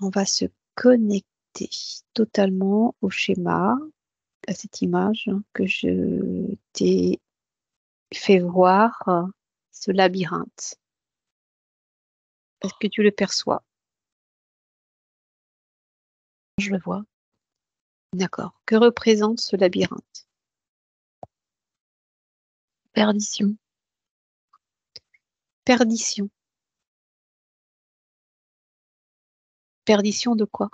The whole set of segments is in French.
On va se connecter totalement au schéma, à cette image que je t'ai fait voir, ce labyrinthe. Est-ce que tu le perçois? Je le vois. D'accord. Que représente ce labyrinthe? Perdition. Perdition. Perdition de quoi?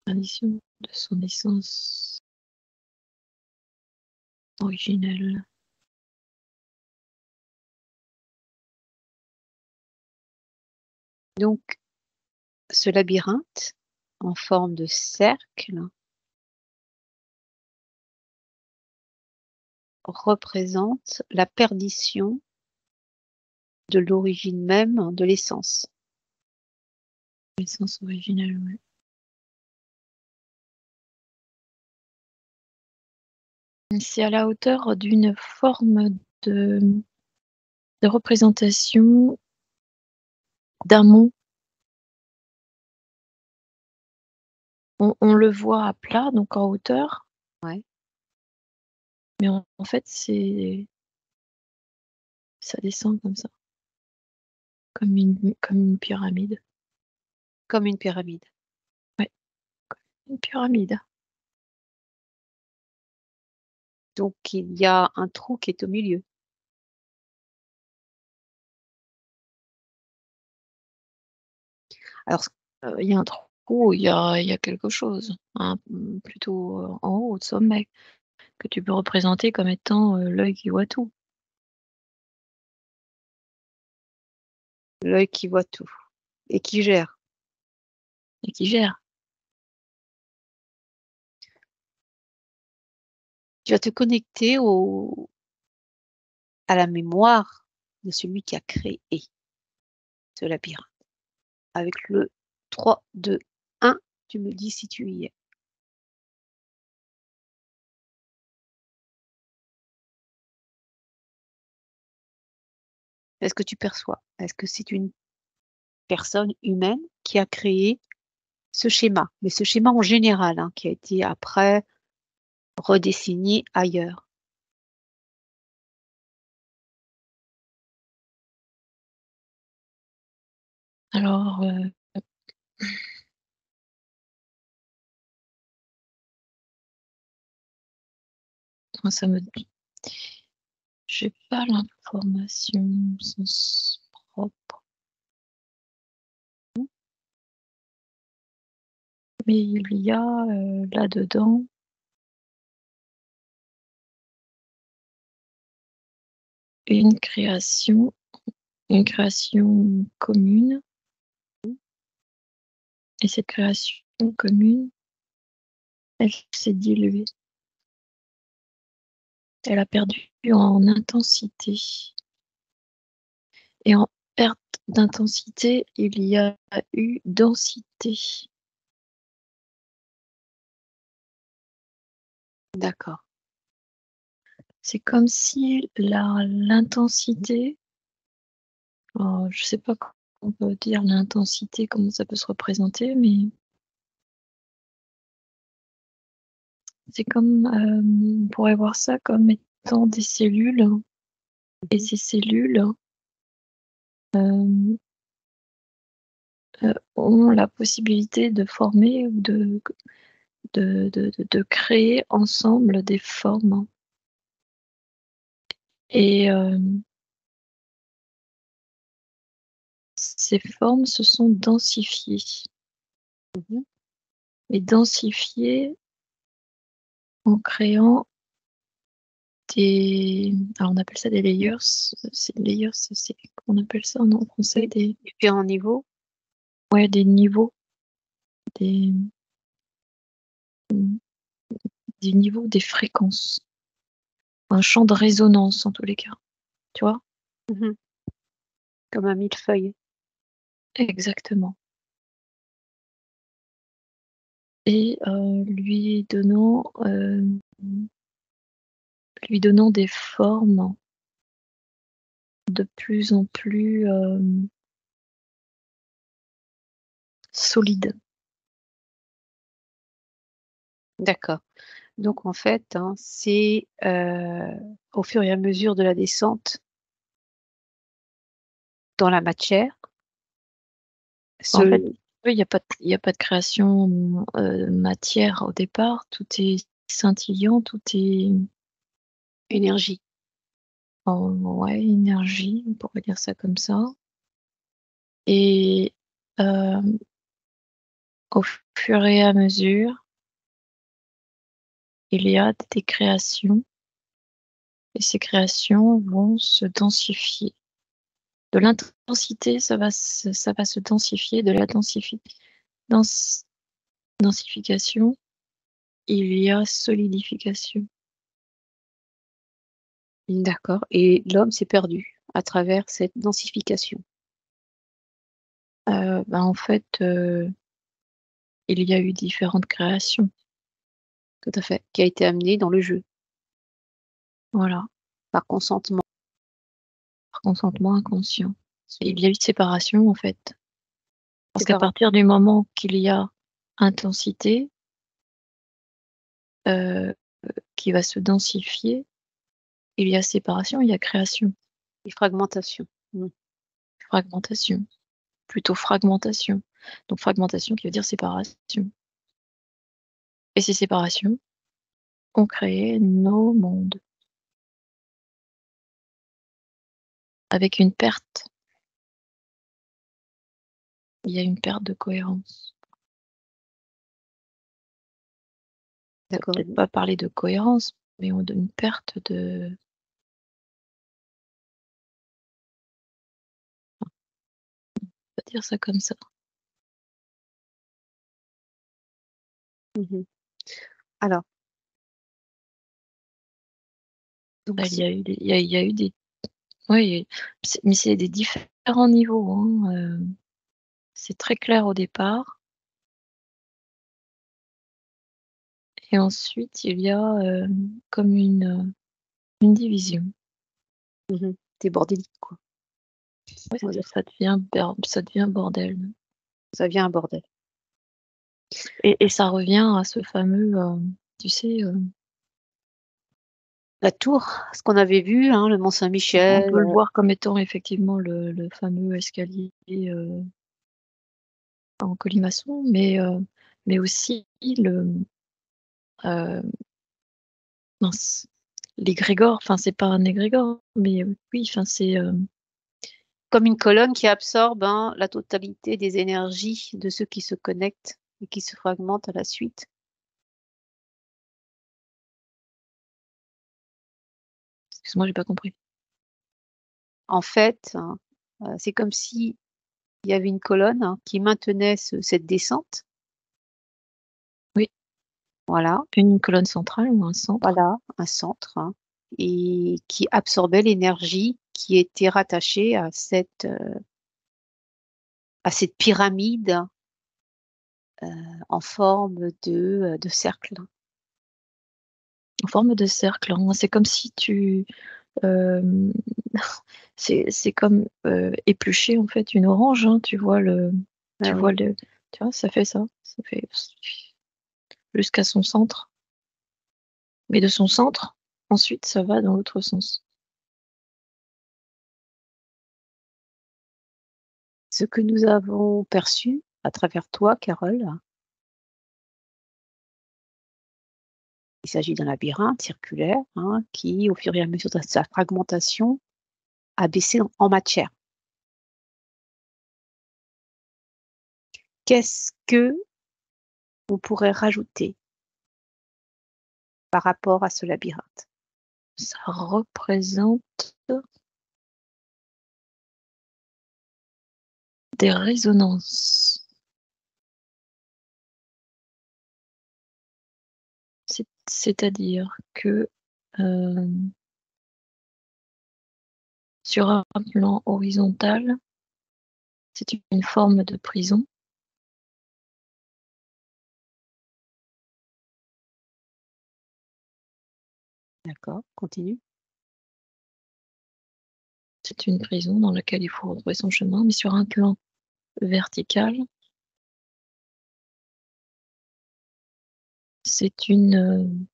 Perdition de son essence originelle. Donc, ce labyrinthe en forme de cercle représente la perdition de l'origine même de l'essence. L'essence originelle, oui. C'est à la hauteur d'une forme de représentation d'un mont. On le voit à plat, donc en hauteur, Ouais. mais en fait, ça descend comme ça, comme une pyramide. Comme une pyramide. Ouais, comme une pyramide. Donc, il y a un trou qui est au milieu. Alors, Il y a un trou, il y a quelque chose, hein, plutôt, en haut, au sommet, que tu peux représenter comme étant, l'œil qui voit tout l'œil qui voit tout et qui gère. et qui gère. Tu vas te connecter à la mémoire de celui qui a créé ce labyrinthe. Avec le 3, 2, 1, tu me dis si tu y es. Est-ce que tu perçois? Est-ce que c'est une personne humaine qui a créé ce schéma? Mais ce schéma en général, hein, qui a été après redessiné ailleurs. Alors, moi ça me j'ai pas l'information au sens propre. Mais il y a, là-dedans une création commune, et cette création commune, elle s'est diluée. Elle a perdu en intensité, et en perte d'intensité, il y a eu densité. D'accord. C'est comme si l'intensité, je sais pas comment on peut dire l'intensité, comment ça peut se représenter, mais c'est comme, on pourrait voir ça comme étant des cellules, et ces cellules, hem, ont la possibilité de former ou de créer ensemble des formes, et ces formes se sont densifiées, Mmh. et densifiées en créant des, alors on appelle ça des layers, c'est comment on appelle ça en français? Des, Différents niveaux. ouais, des niveaux, des, mmh, des niveaux, des fréquences, un champ de résonance en tous les cas, tu vois? Mmh. Comme un millefeuille. Exactement, et lui donnant des formes de plus en plus, solide. D'accord. Donc en fait, hein, c'est au fur et à mesure de la descente dans la matière, En fait, ce oui, il y a pas de création, matière au départ, tout est scintillant, tout est énergie. en ouais, énergie, on pourrait dire ça comme ça et hem, au fur et à mesure, il y a des créations et ces créations vont se densifier. De l'intensité, ça va se densifier, de la densification, il y a solidification. D'accord, et l'homme s'est perdu à travers cette densification. En fait, il y a eu différentes créations. Tout à fait, qui a été amené dans le jeu, Voilà, par consentement. par consentement inconscient. Et il y a eu séparation, en fait. Parce qu'à Sépara partir du moment qu'il y a intensité, heu, qui va se densifier, il y a séparation, il y a création, et fragmentation. Mmh. fragmentation, plutôt fragmentation. Donc fragmentation qui veut dire séparation. Et ces séparations ont créé nos mondes, avec une perte. Il y a une perte de cohérence. On peut D'accord, peut-être pas parler de cohérence, mais on une perte de on va dire ça comme ça. mmh. Alors, donc Bah, il ce y a eu des il y a eu des oui, mais c'est des différents niveaux, hein, c'est très clair au départ et ensuite il y a, comme une division. mmh tu bordélique, quoi, Ouais, on va dire ça. ça devient bordel Ça devient un bordel. et ça revient à ce fameux, tu sais, La tour, ce qu'on avait vu, hein, le Mont on Saint-Michel, peut le voir comme étant effectivement le fameux escalier, en colimaçon, mais aussi heu, mince, l'égrégore, enfin c'est pas un égrégore, mais oui, enfin c'est, comme une colonne qui absorbe, hein, la totalité des énergies de ceux qui se connectent et qui se fragmentent à la suite. excuse-moi, j'ai pas compris. En fait, hein, c'est comme s'il y avait une colonne, hein, qui maintenait cette descente. Oui, Voilà, une colonne centrale ou un centre. voilà, un centre, hein, et qui absorbait l'énergie qui était rattachée à cette pyramide, en forme de cercle. En forme de cercle, hein. C'est comme si tu, hem, c'est comme, éplucher en fait une orange, hein. Ah Tu vois oui, le tu vois? Ça fait ça, ça fait jusqu'à son centre, mais de son centre, ensuite ça va dans l'autre sens. ce que nous avons perçu à travers toi, Carole, il s'agit d'un labyrinthe circulaire, hein, qui, au fur et à mesure de sa fragmentation, a baissé en matière. Qu'est-ce qu'on pourrait rajouter par rapport à ce labyrinthe? Ça représente des résonances. C'est-à-dire que, hem, sur un plan horizontal, c'est une forme de prison. D'accord, continue. C'est une prison dans laquelle il faut retrouver son chemin, mais sur un plan vertical, c'est une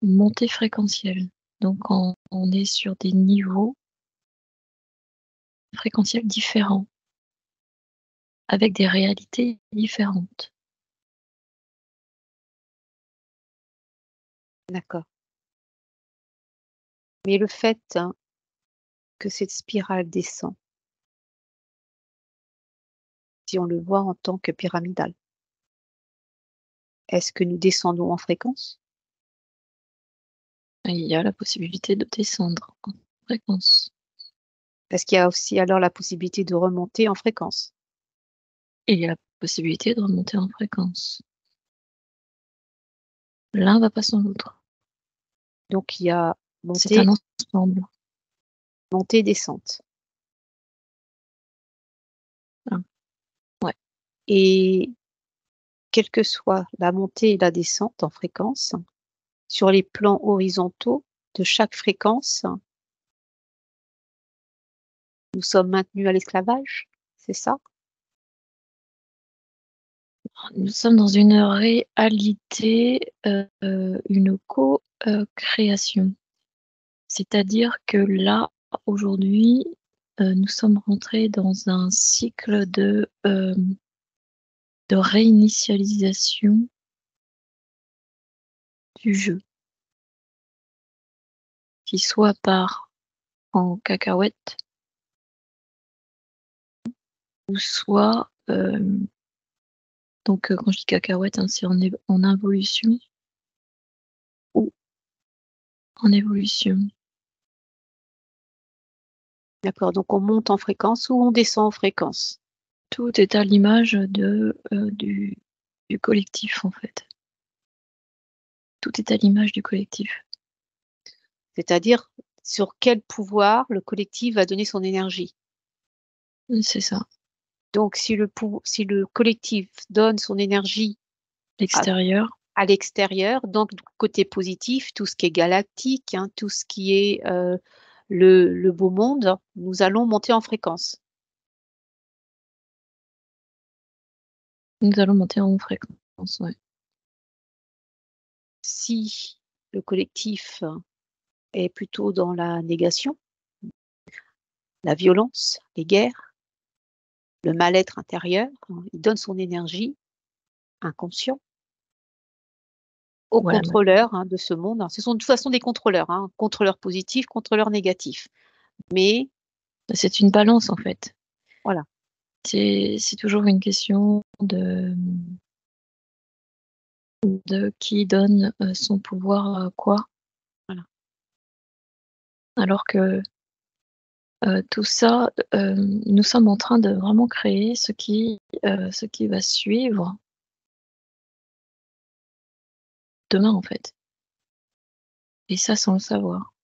montée fréquentielle. Donc on est sur des niveaux fréquentiels différents, avec des réalités différentes. D'accord. Mais le fait, que cette spirale descend, si on le voit en tant que pyramidal, est-ce que nous descendons en fréquence? Il y a la possibilité de descendre en fréquence. Est-ce qu'il y a aussi alors la possibilité de remonter en fréquence? Et il y a la possibilité de remonter en fréquence. L'un va pas sans l'autre. Donc il y a C'est un ensemble. montée, descente. Ah, ouais. Et quelle que soit la montée et la descente en fréquence, sur les plans horizontaux de chaque fréquence, nous sommes maintenus à l'esclavage, c'est ça? Nous sommes dans une réalité, une co-création. C'est-à-dire que là, aujourd'hui, nous sommes rentrés dans un cycle de réinitialisation du jeu. Qui soit part en cacahuète ou soit, donc quand je dis cacahuète, hein, c'est en involution ou en évolution. D'accord, donc on monte en fréquence ou on descend en fréquence? Tout est à l'image du collectif, en fait. Tout est à l'image du collectif. C'est-à-dire sur quel pouvoir le collectif va donner son énergie. C'est ça. Donc si le collectif donne son énergie L'extérieur. à l'extérieur, donc du côté positif, tout ce qui est galactique, hein, tout ce qui est le beau monde, nous allons monter en fréquence. Nous allons monter en fréquence, ouais. Si le collectif est plutôt dans la négation, la violence, les guerres, le mal-être intérieur, hein, il donne son énergie inconscient aux Voilà, contrôleurs, hein, de ce monde. Ce sont de toute façon des contrôleurs, hein, contrôleurs positifs, contrôleurs négatifs. Mais c'est une balance, en fait. voilà. C'est toujours une question de qui donne, son pouvoir à quoi. Voilà. Alors que, tout ça, nous sommes en train de vraiment créer ce qui va suivre demain, en fait. Et ça, sans le savoir.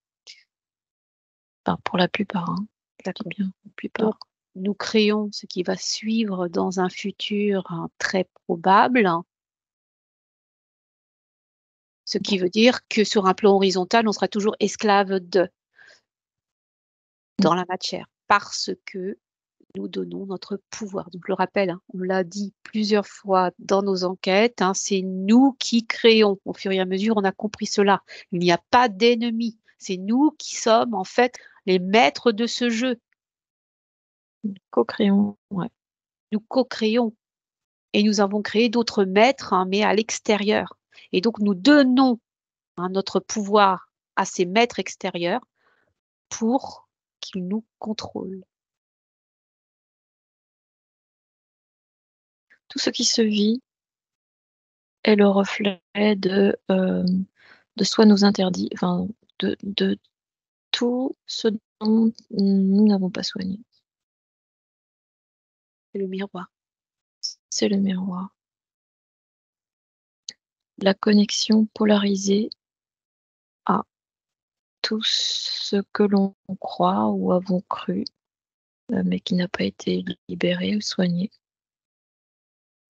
Enfin, pour la plupart, hein. Je dis D'accord. bien la Donc, plupart. nous créons ce qui va suivre dans un futur, très probable, ce qui veut dire que sur un plan horizontal, on sera toujours esclave dans la matière, parce que nous donnons notre pouvoir. Donc je le rappelle, hein, on l'a dit plusieurs fois dans nos enquêtes, hein, c'est nous qui créons. Au fur et à mesure, on a compris cela. Il n'y a pas d'ennemis. C'est nous qui sommes en fait les maîtres de ce jeu. Co-créons, ouais. Nous co-créons et nous avons créé d'autres maîtres, hein, mais à l'extérieur. Et donc nous donnons, hein, notre pouvoir à ces maîtres extérieurs pour qu'ils nous contrôlent. Tout ce qui se vit est le reflet de soit nos interdits, enfin de tout ce dont nous n'avons pas soigné. C'est le miroir. C'est le miroir. La connexion polarisée à tout ce que l'on croit ou avons cru, mais qui n'a pas été libéré ou soigné.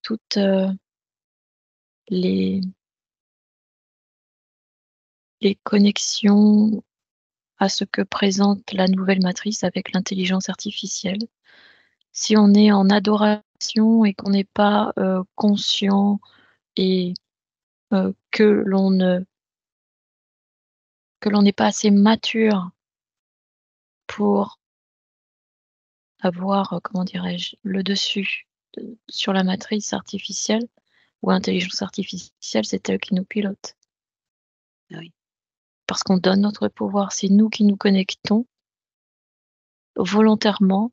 Toutes, les connexions à ce que présente la nouvelle matrice avec l'intelligence artificielle. Si on est en adoration et qu'on n'est pas, conscient et que l'on n'est pas assez mature pour avoir, comment dirais-je, le dessus sur la matrice artificielle ou intelligence artificielle, c'est elle qui nous pilote. Oui. Parce qu'on donne notre pouvoir, c'est nous qui nous connectons volontairement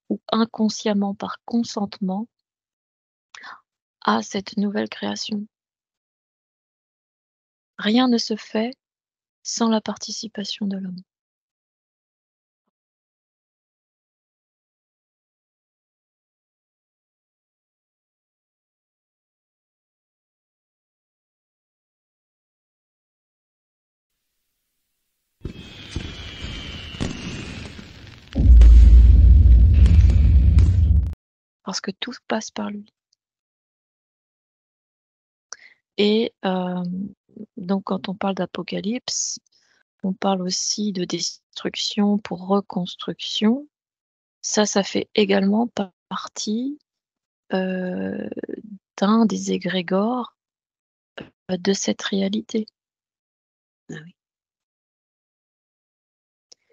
ou inconsciemment par consentement à cette nouvelle création. Rien ne se fait sans la participation de l'homme. Parce que tout passe par lui. Et donc quand on parle d'apocalypse, on parle aussi de destruction pour reconstruction. Ça fait également partie d'un des égrégores de cette réalité. Ah oui.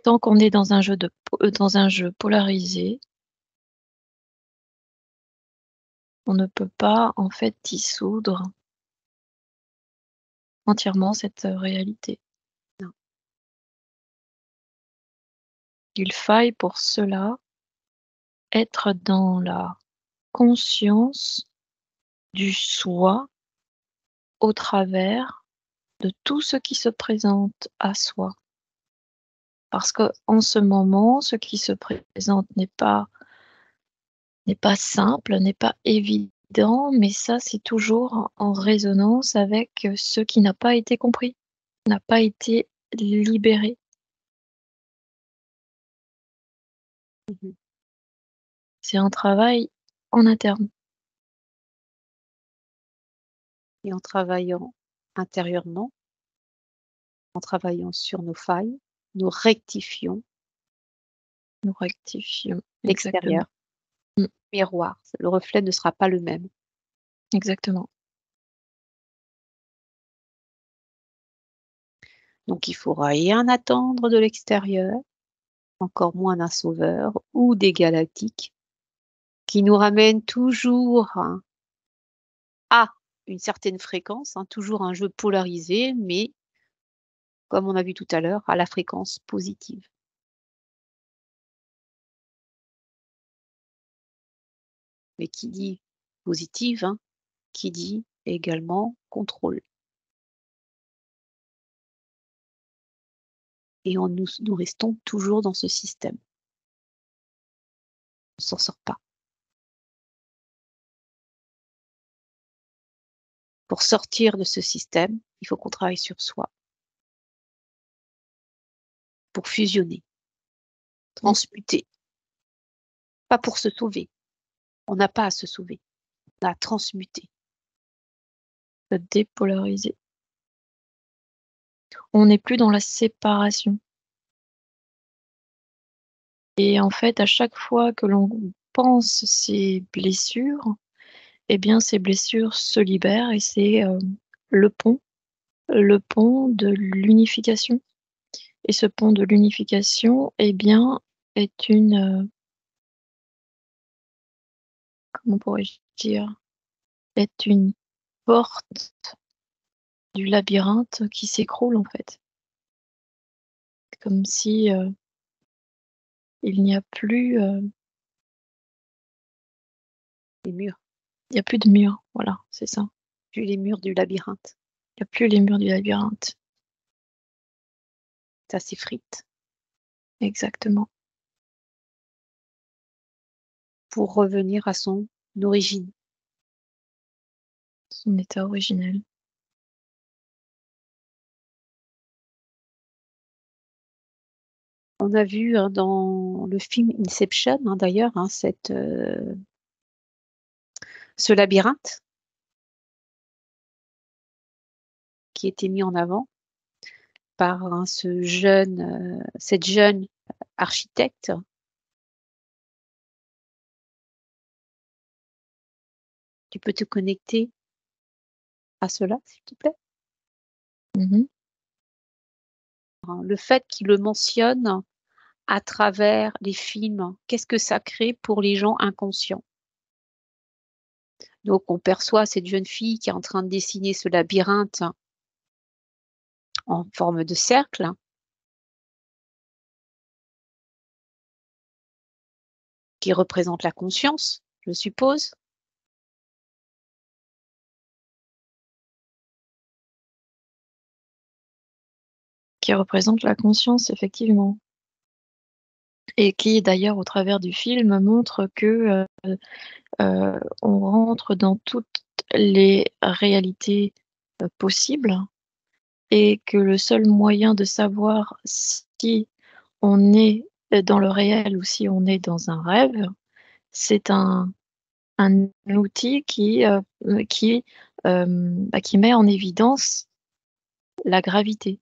Tant qu'on est dans un jeu polarisé, on ne peut pas en fait dissoudre entièrement cette réalité. Non. Il faille pour cela être dans la conscience du soi au travers de tout ce qui se présente à soi. Parce qu'en ce moment, ce qui se présente n'est pas simple, n'est pas évident, mais ça, c'est toujours en résonance avec ce qui n'a pas été compris, n'a pas été libéré. Mhm. C'est un travail en interne. Et en travaillant intérieurement, en travaillant sur nos failles, nous rectifions Nous rectifions. l'extérieur. Exactement. Mm. Miroir, le reflet ne sera pas le même. Exactement. Donc il ne faut rien attendre de l'extérieur, encore moins d'un sauveur ou des galactiques, qui nous ramènent toujours à une certaine fréquence, toujours un jeu polarisé, mais comme on a vu tout à l'heure, à la fréquence positive. Mais qui dit positive, qui dit également contrôle. Et nous restons toujours dans ce système. On ne s'en sort pas. Pour sortir de ce système, il faut qu'on travaille sur soi. Pour fusionner, transmuter. Pas pour se sauver. On n'a pas à se sauver. On a à transmuter. Se dépolariser. On n'est plus dans la séparation. Et en fait, à chaque fois que l'on pense ces blessures, eh bien, ces blessures se libèrent et c'est le pont de l'unification. Et ce pont de l'unification, eh bien, est une, comment pourrais-je dire, est une porte du labyrinthe qui s'écroule en fait. Comme si il n'y a plus, Les murs. il n'y a plus de mur. Voilà, c'est ça. Plus les murs du labyrinthe. Il n'y a plus les murs du labyrinthe. Ça s'effrite. Exactement. Pour revenir à son origine. Son état originel. On a vu dans le film Inception, d'ailleurs, ce labyrinthe qui était mis en avant par cette jeune architecte. Tu peux te connecter à cela, s'il te plaît? Mmh. Le fait qu'il le mentionne à travers les films, qu'est-ce que ça crée pour les gens inconscients? Donc on perçoit cette jeune fille qui est en train de dessiner ce labyrinthe en forme de cercle, qui représente la conscience, je suppose? Qui représente la conscience, effectivement. Et qui d'ailleurs au travers du film montre que, on rentre dans toutes les réalités, possibles et que le seul moyen de savoir si on est, dans le réel ou si on est dans un rêve, c'est un outil qui met en évidence la gravité.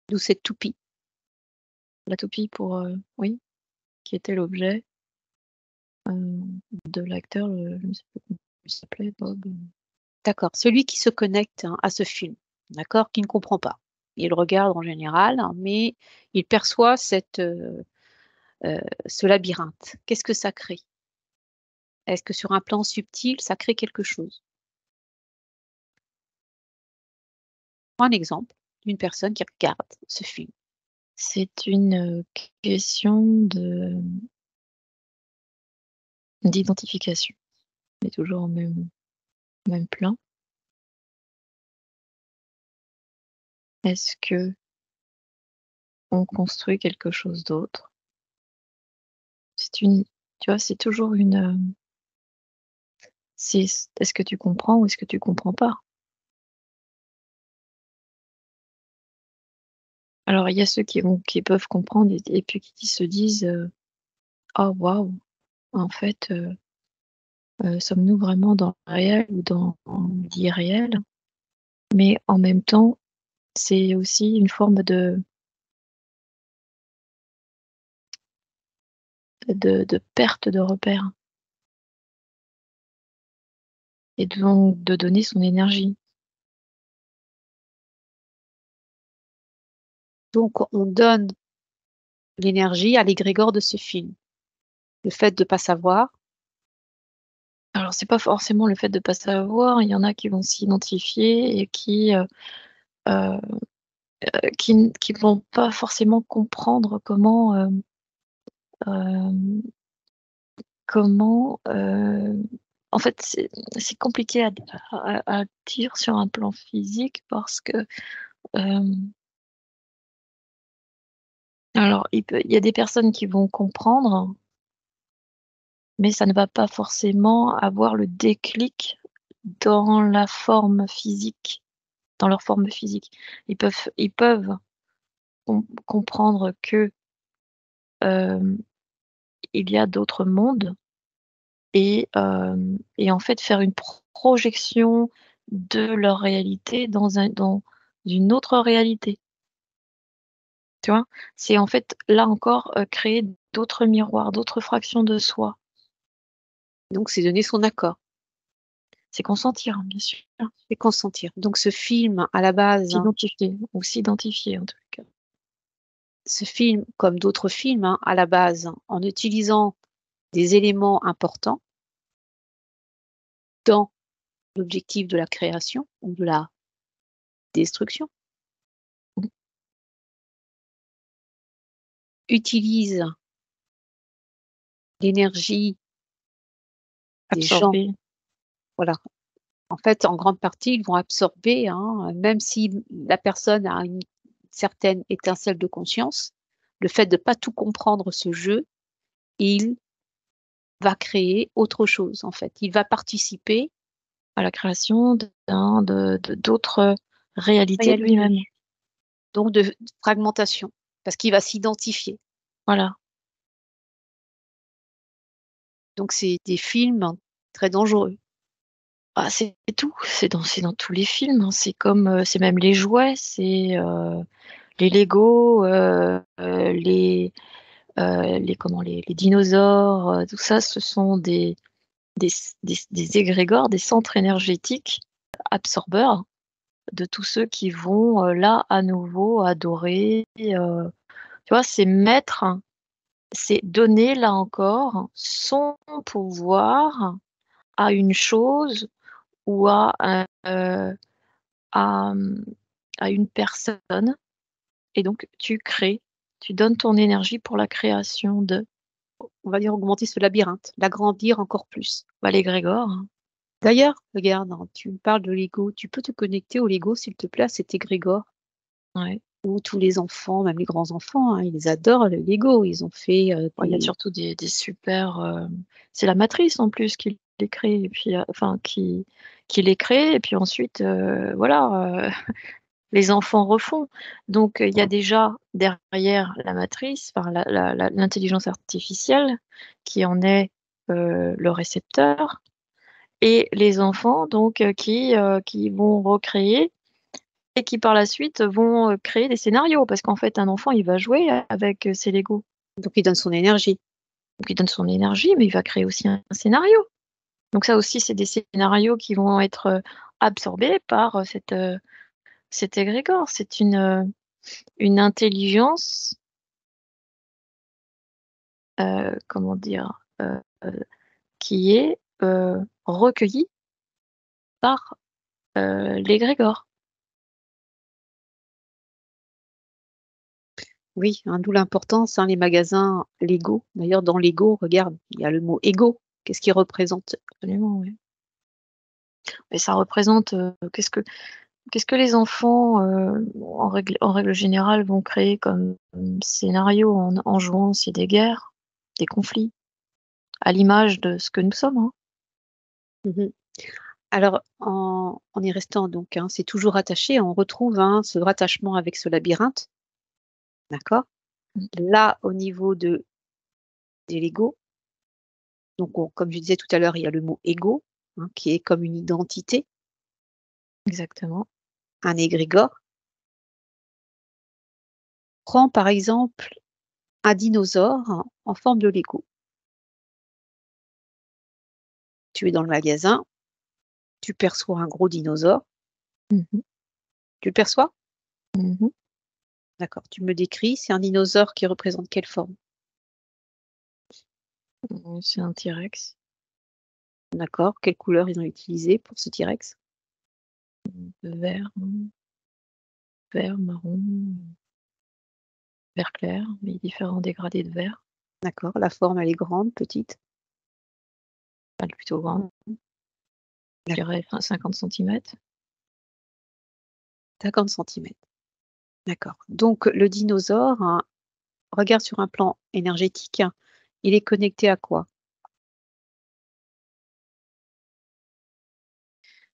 D'où cette toupie. La toupie pour, oui, qui était l'objet, de l'acteur, je ne sais plus comment il s'appelait, Bob, D'accord, celui qui se connecte, hein, à ce film, d'accord, qui ne comprend pas. Il regarde en général, hein, mais il perçoit ce labyrinthe. Qu'est-ce que ça crée? Est-ce que sur un plan subtil, ça crée quelque chose? Prends un exemple d'une personne qui regarde ce film. C'est une, question d'identification. On est toujours au même plan. Est-ce qu'on construit quelque chose d'autre? C'est une Tu vois, c'est toujours c'est est-ce que tu comprends ou est-ce que tu comprends pas? Alors il y a ceux qui peuvent comprendre et puis qui se disent, «Oh waouh, en fait, sommes-nous vraiment dans le réel ou dans l'irréel?» Mais en même temps, c'est aussi une forme de perte de repères et donc de donner son énergie. Donc on donne l'énergie à l'égrégore de ce film. Le fait de pas savoir, Alors c'est pas forcément le fait de pas savoir, il y en a qui vont s'identifier et heu qui vont pas forcément comprendre hem, en fait, c'est compliqué à dire sur un plan physique parce que, hem, alors il y a des personnes qui vont comprendre, mais ça ne va pas forcément avoir le déclic dans la forme physique, dans leur forme physique. Ils peuvent comprendre que, hem, il y a d'autres mondes et en fait faire une projection de leur réalité dans une autre réalité, tu vois? C'est en fait, là encore, créer d'autres miroirs, d'autres fractions de soi. donc c'est donner son accord C'est consentir, hein, bien sûr. et consentir. Donc ce film, à la base, hein, S'identifier en tout cas. ce film, comme d'autres films, hein, à la base, hein, en utilisant des éléments importants dans l'objectif de la création ou de la destruction, Mmh. utilise l'énergie des gens, Absorber. voilà. En fait, en grande partie, ils vont absorber, hein, même si la personne a une certaine étincelle de conscience, le fait de pas tout comprendre ce jeu, il va créer autre chose, en fait. Il va participer À la création de d'autres à réalités la de réalité, lui-même. donc de fragmentation, parce qu'il va s'identifier. Voilà. Donc c'est des films très dangereux. Ah, c'est tout, c'est dans tous les films, hein. C'est comme, c'est même les jouets, les Lego, les dinosaures, tout ça, ce sont des égrégores, des centres énergétiques absorbeurs de tous ceux qui vont là à nouveau adorer. Tu vois, c'est mettre, c'est donner là encore son pouvoir à une chose ou à, à une personne. Et donc, tu crées, tu donnes ton énergie pour la création de On va dire augmenter ce labyrinthe, l'agrandir encore plus. l'égrégore. D'ailleurs, regarde, hein, tu me parles de Lego. Tu peux te connecter au Lego, s'il te plaît, à cet égrégore Ouais. où tous les enfants, même les grands-enfants, hein, ils adorent le Lego. Ils ont fait Il y a surtout des super. C'est la matrice en plus qui les crée, et puis, enfin, qui les crée, et puis ensuite, voilà, les enfants refont. Donc, il y a déjà derrière la matrice, enfin, l'intelligence artificielle qui en est le récepteur, et les enfants donc qui vont recréer et qui par la suite vont créer des scénarios, parce qu'en fait un enfant il va jouer avec ses Lego, Donc, il donne son énergie. donc il donne son énergie, mais il va créer aussi un scénario. Donc ça aussi c'est des scénarios qui vont être absorbés par cet égrégore. C'est une intelligence, comment dire, qui est recueillie par l'égrégore. Oui, hein, d'où l'importance, hein, les magasins Lego. D'ailleurs, dans Lego, regarde, il y a le mot ego. Qu'est-ce qu'il représente? Absolument, oui. Et ça représente qu'est-ce que les enfants, en règle générale, vont créer comme scénario en jouant? C'est des guerres, des conflits, à l'image de ce que nous sommes, hein. Mhm. Alors, en y restant donc, hein, c'est toujours attaché. On retrouve hein, ce rattachement avec ce labyrinthe. D'accord? Mmh. Là, au niveau des Lego, donc comme je disais tout à l'heure, il y a le mot ego, hein, qui est comme une identité, Exactement. un égrégore. Prends par exemple un dinosaure en forme de Lego. Tu es dans le magasin, tu perçois un gros dinosaure. Mmh mh. Tu le perçois? Mmh. D'accord. Tu me le décris, c'est un dinosaure qui représente quelle forme? C'est un T-rex, D'accord. Quelle couleur ils ont utilisé pour ce T-rex? vert, vert, marron, vert clair, mais différents dégradés de vert. D'accord. La forme, elle est grande, petite? Elle est plutôt grande, je D'accord. dirais 50 centimètres. 50 centimètres. D'accord. Donc le dinosaure, hein, regarde sur un plan énergétique, hein, il est connecté à quoi?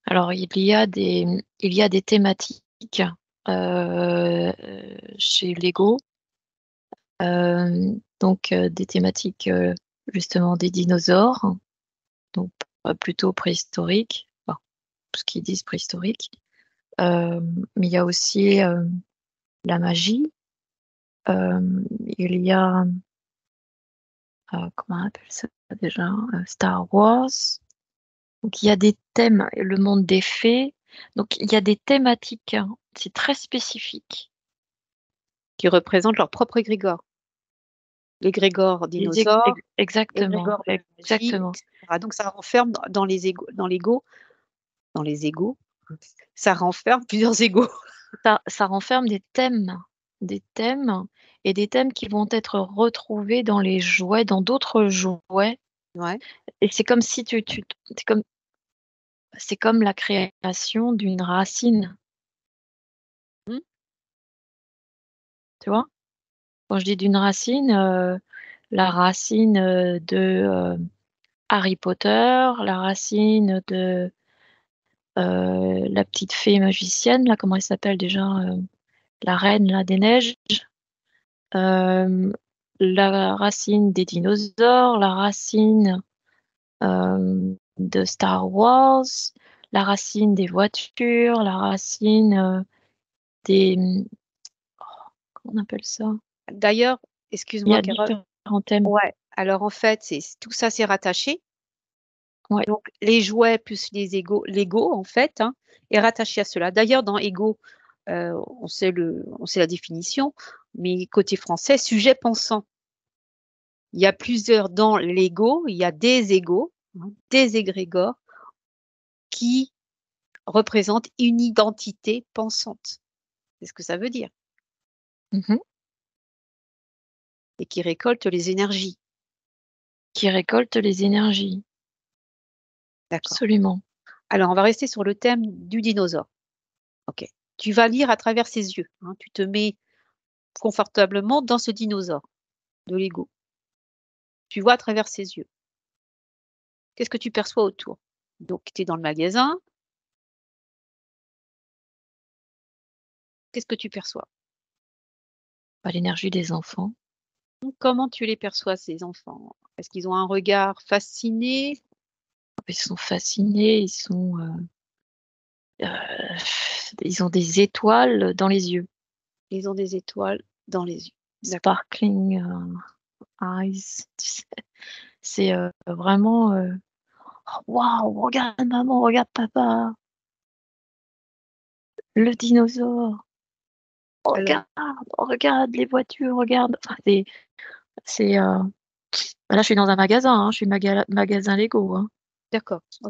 Alors il y a des thématiques, heu, chez Lego. Donc des thématiques, justement des dinosaures, donc plutôt préhistoriques, enfin, ce qu'ils disent préhistorique. Mais il y a aussi, la magie, il y a, comment on appelle ça déjà? Star Wars. Donc il y a des thèmes, le monde des fées, donc il y a des thématiques, hein, c'est très spécifique. Qui représentent leur propre égrégore. L'égrégore Les dinosaure, exactement, l'égrégore de la magie, exactement. etc. Donc ça renferme dans les égos, ça renferme plusieurs égos. Ça renferme des thèmes et des thèmes qui vont être retrouvés dans les jouets, dans d'autres jouets, Ouais. et c'est comme si c'est comme la création d'une racine, Mmh. tu vois? Quand je dis d'une racine, la racine, de, Harry Potter, la racine de, la petite fée magicienne là, comment elle s'appelle déjà? La reine là des neiges. Hem, la racine des dinosaures, la racine, de Star Wars, la racine des voitures, la racine, des, comment on appelle ça? D'ailleurs, Il y excuse-moi a Carole. différents thèmes. Ouais, alors en fait, c'est tout ça, c'est rattaché. Ouais. Donc, les jouets plus l'ego, en fait, hein, est rattaché à cela. D'ailleurs, dans ego, on sait la définition, mais côté français, sujet pensant. Il y a plusieurs dans l'ego, il y a des égos, hein, des égrégores qui représentent une identité pensante. C'est ce que ça veut dire Mmh. et qui récoltent les énergies. Qui récolte les énergies. D'accord. Absolument. Alors, on va rester sur le thème du dinosaure. OK. Tu vas lire à travers ses yeux, hein. Tu te mets confortablement dans ce dinosaure de l'ego. Tu vois à travers ses yeux. Qu'est-ce que tu perçois autour? Donc, tu es dans le magasin. Qu'est-ce que tu perçois? Bah, l'énergie des enfants. Comment tu les perçois, ces enfants? Est-ce qu'ils ont un regard fasciné? Ils sont fascinés, ils ont des étoiles dans les yeux. Ils ont des étoiles dans les yeux. D'accord. Sparkling, eyes, tu sais? C'est, vraiment, «Oh waouh, regarde maman, regarde papa, le dinosaure, Alors regarde, regarde les voitures, regarde». Enfin, c'est, bah, là, je suis dans un magasin, hein, je suis magasin Lego, hein. d'accord, oh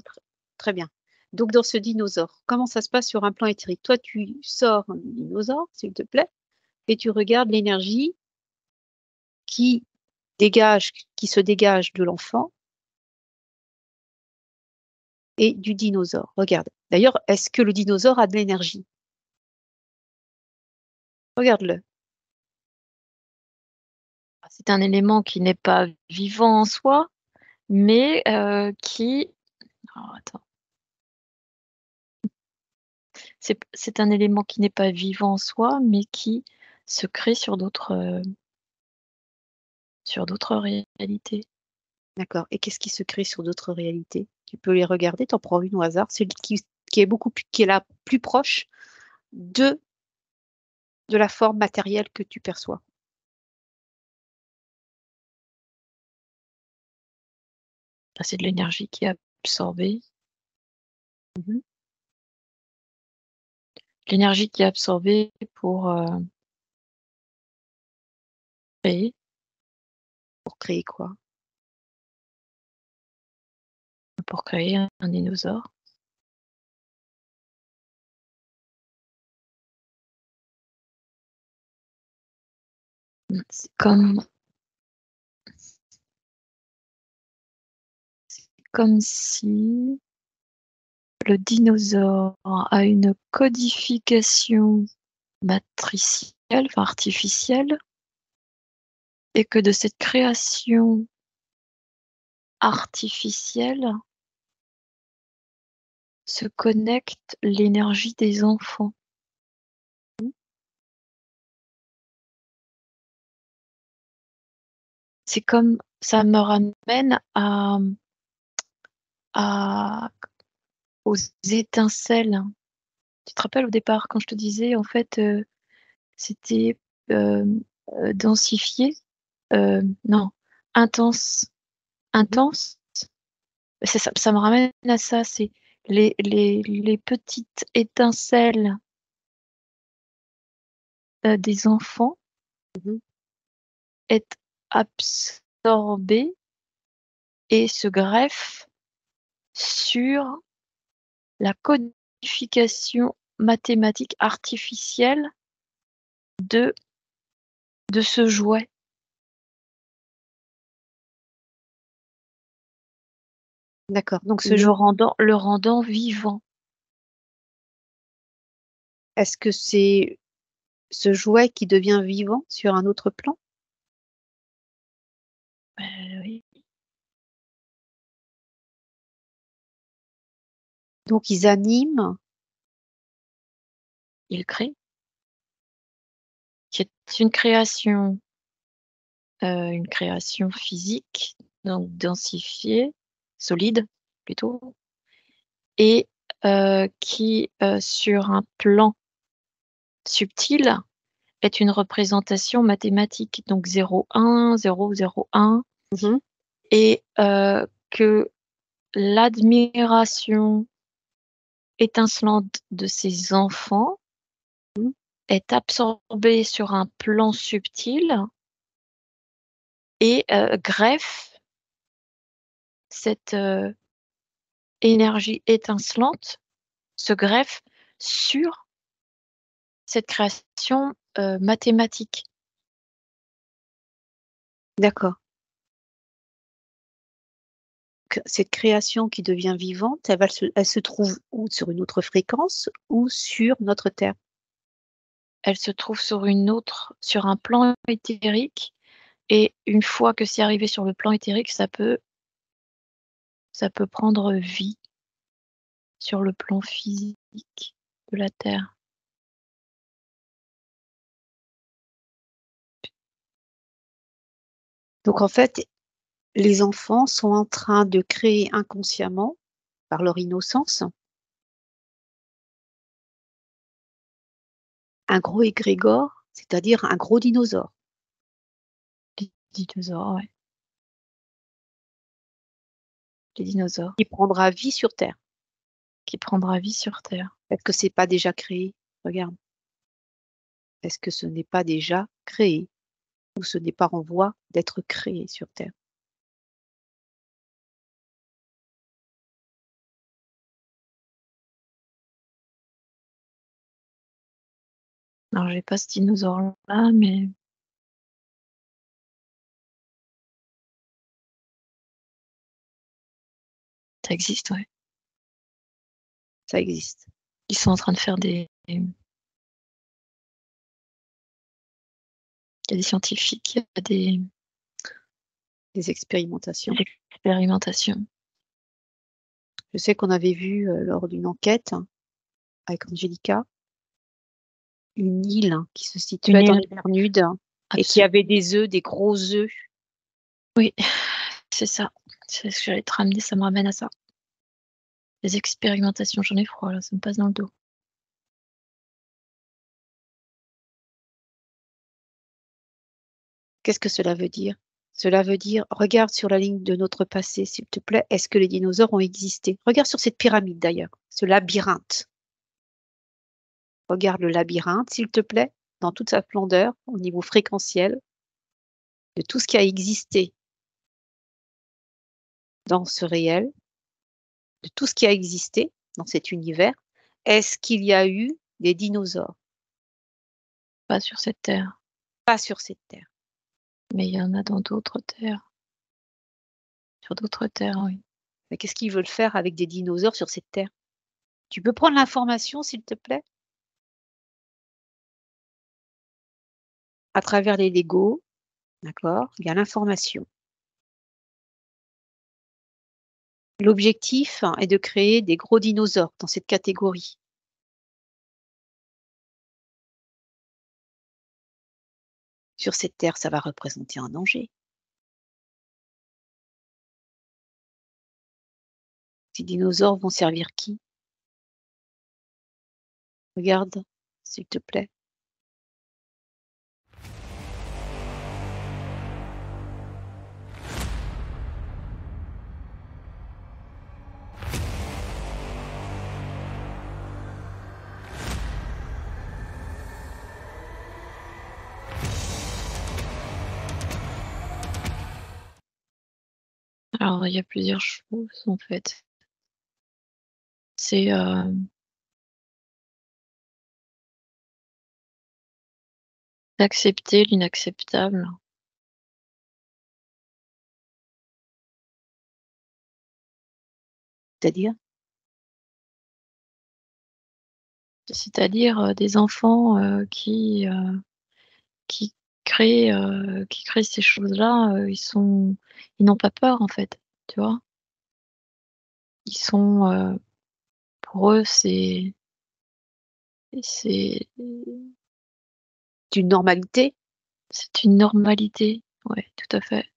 très bien. Donc dans ce dinosaure, comment ça se passe sur un plan éthérique? Toi, tu sors un dinosaure, s'il te plaît, et tu regardes l'énergie qui qui se dégage de l'enfant et du dinosaure. Regarde. D'ailleurs, est-ce que le dinosaure a de l'énergie? Regarde-le. C'est un élément qui n'est pas vivant en soi, mais qui alors attends, c'est un élément qui n'est pas vivant en soi, mais qui se crée sur d'autres réalités. D'accord, et qu'est-ce qui se crée sur d'autres réalités? Tu peux les regarder, tu en prends une au hasard, celle qui est qui est la plus proche de la forme matérielle que tu perçois. Bah, c'est de l'énergie qui est absorbée. Mmh. L'énergie qui est absorbée créer, Pour créer quoi? pour créer un dinosaure. C'est comme si le dinosaure a une codification matricielle, enfin artificielle, et que de cette création artificielle se connecte l'énergie des enfants. C'est comme ça me ramène à aux étincelles. Tu te rappelles au départ quand je te disais en fait, c'était, densifié? Non, intense. Mmh. Intense? C'est ça, ça me ramène à ça, c'est les petites étincelles, des enfants Mmh. est absorbées et se greffent sur la codification mathématique artificielle de ce jouet, D'accord, donc ce jeu, le rendant vivant. est-ce que c'est ce jouet qui devient vivant sur un autre plan? Oui, Donc ils animent, il crée, qui est une création physique, donc densifiée, solide plutôt, et qui, sur un plan subtil, est une représentation mathématique, donc 0, 1, 0, 0, 1, mmh, et que l'admiration étincelante de ces enfants est absorbée sur un plan subtil et greffe cette énergie étincelante se greffe sur cette création mathématique. D'accord. Cette création qui devient vivante, elle se trouve où? Sur une autre fréquence ou sur notre Terre? Elle se trouve sur un plan éthérique, et une fois que c'est arrivé sur le plan éthérique, ça peut prendre vie sur le plan physique de la Terre. Donc en fait, les enfants sont en train de créer inconsciemment, par leur innocence, un gros égrégore, c'est-à-dire un gros dinosaure. Les dinosaures, ouais. Les dinosaures Qui prendra vie sur Terre. qui prendra vie sur Terre. Est-ce que c'est pas déjà créé? Regarde. Est-ce que ce n'est pas déjà créé? Ou ce n'est pas en voie d'être créé sur Terre? Alors j'ai pas ce dinosaure-là, mais ça existe, ouais. Ça existe. Ils sont en train de faire il y a des scientifiques, il y a Des expérimentations. des expérimentations. Je sais qu'on avait vu lors d'une enquête avec Angelica une île qui se situait Une dans île, les Bermudes et qui avait des œufs, des gros œufs. oui, c'est ça. C'est ce que j'allais te ramener, ça me ramène à ça. Les expérimentations, j'en ai froid là, ça me passe dans le dos. Qu'est-ce que cela veut dire? Cela veut dire, regarde sur la ligne de notre passé, s'il te plaît, est-ce que les dinosaures ont existé? Regarde sur cette pyramide d'ailleurs, ce labyrinthe. Regarde le labyrinthe, s'il te plaît, dans toute sa splendeur, au niveau fréquentiel, de tout ce qui a existé dans ce réel, de tout ce qui a existé dans cet univers. Est-ce qu'il y a eu des dinosaures? Pas sur cette terre, Pas sur cette terre. mais il y en a dans d'autres terres. Sur d'autres terres, oui. Mais qu'est-ce qu'ils veulent faire avec des dinosaures sur cette terre? Tu peux prendre l'information, s'il te plaît? À travers les Legos, d'accord? Il y a l'information. L'objectif est de créer des gros dinosaures dans cette catégorie. Sur cette terre, ça va représenter un danger. Ces dinosaures vont servir qui? Regarde, s'il te plaît. Alors il y a plusieurs choses en fait. C'est d'accepter l'inacceptable. C'est-à-dire? C'est-à-dire des enfants qui qui créent ces choses-là, ils n'ont pas peur en fait, tu vois? Ils sont, pour eux, c'est D'une normalité? c'est une normalité, ouais, tout à fait.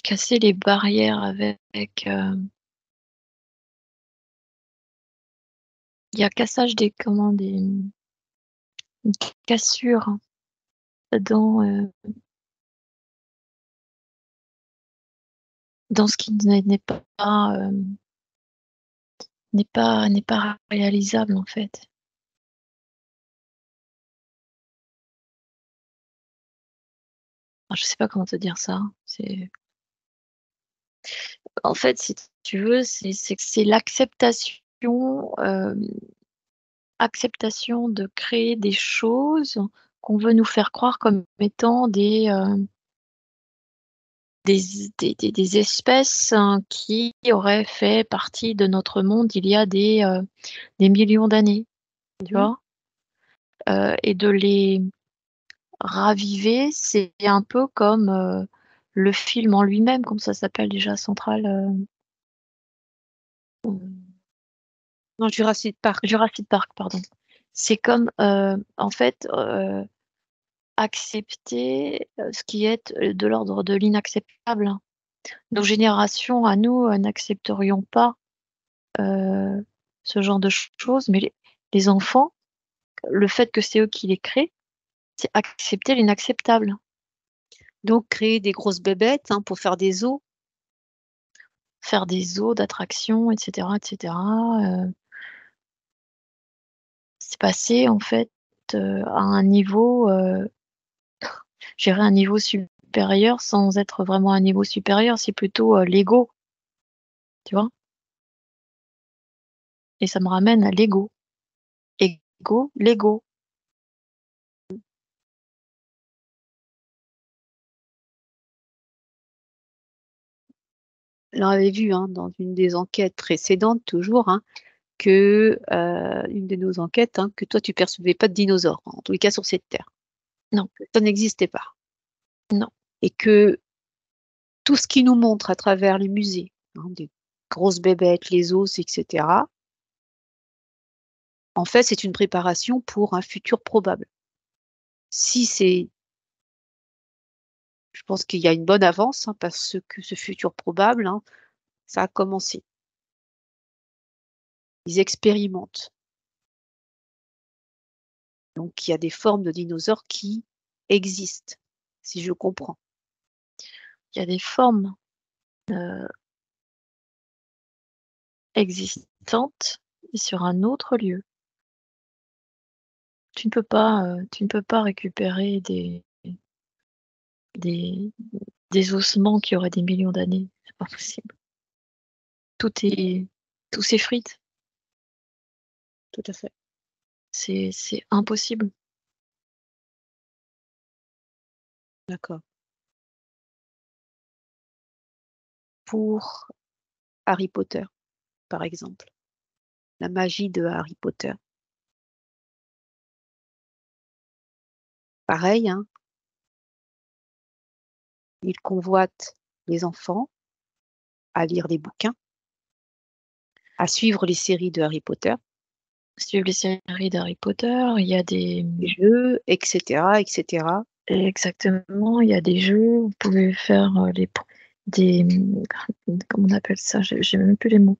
Casser les barrières avec, il y a cassage des comment, une cassure dans, dans ce qui n'est pas réalisable en fait. Enfin, je sais pas comment te dire ça. En fait, si tu veux, c'est l'acceptation, acceptation de créer des choses qu'on veut nous faire croire comme étant des espèces qui auraient fait partie de notre monde il y a des millions d'années, tu vois? Et de les raviver, c'est un peu comme, le film en lui-même, comment ça s'appelle déjà? Central, Dans Jurassic Park. Jurassic Park, pardon. C'est comme, en fait, accepter, ce qui est, de l'ordre de l'inacceptable. Nos générations à nous, n'accepterions pas, heu, ce genre de choses, mais les enfants, le fait que c'est eux qui les créent, c'est accepter l'inacceptable. Donc créer des grosses bébêtes, hein, pour faire des os. Faire des zoos d'attractions et cetera, c'est passer en fait, à un niveau, je dirais un niveau supérieur sans être vraiment un niveau supérieur, c'est plutôt, l'ego, tu vois? Et ça me ramène à l'ego. Ego, Lego. On avait vu, hein, dans une des enquêtes précédentes toujours, hein, que, une de nos enquêtes, hein, que toi tu percevais pas de dinosaures, en tous les cas sur cette terre. Non, Que ça n'existait pas non, et que tout ce qui nous montre à travers les musées, hein, des grosses bébêtes, les os et cetera, en fait, c'est une préparation pour un futur probable. Si c'est Je pense qu'il y a une bonne avance, hein, parce que ce futur probable, hein, ça a commencé. Ils expérimentent. Donc il y a des formes de dinosaures qui existent, si je comprends. il y a des formes, heu, existantes sur un autre lieu. Tu ne peux pas récupérer des des ossements qui auraient des millions d'années, c'est pas possible. Tout est tout s'effrite, Tout à fait. c'est impossible. D'accord. Pour Harry Potter, par exemple, la magie de Harry Potter. Pareil, hein, ils convoitent les enfants à lire des bouquins, à suivre les séries de Harry Potter, Suivre les séries d'Harry Potter, il y a des les jeux, et cetera, et cetera. exactement, il y a des jeux, vous pouvez faire, des, comment on appelle ça? J'ai même plus les mots.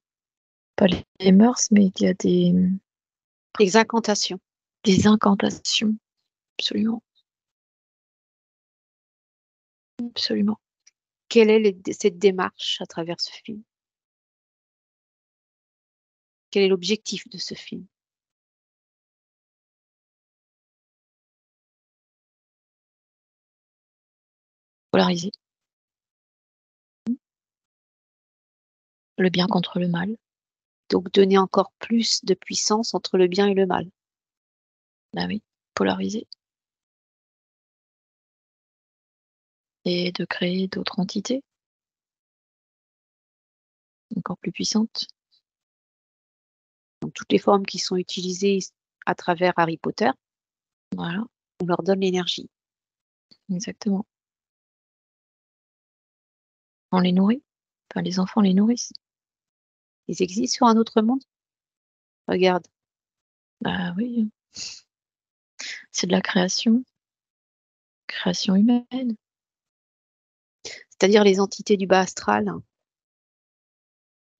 Pas les mœurs, mais il y a Des incantations. des incantations. Absolument, absolument. Quelle est cette démarche à travers ce film? Quel est l'objectif de ce film? Polariser. Le bien contre le mal. Donc donner encore plus de puissance entre le bien et le mal. Bah oui, polariser et de créer d'autres entités encore plus puissantes. Donc toutes les formes qui sont utilisées à travers Harry Potter, Voilà, on leur donne l'énergie. exactement. On les nourrit, enfin les enfants les nourrissent. Ils existent sur un autre monde? Regarde, Bah oui, c'est de la création humaine. c'est-à-dire les entités du bas astral, Ça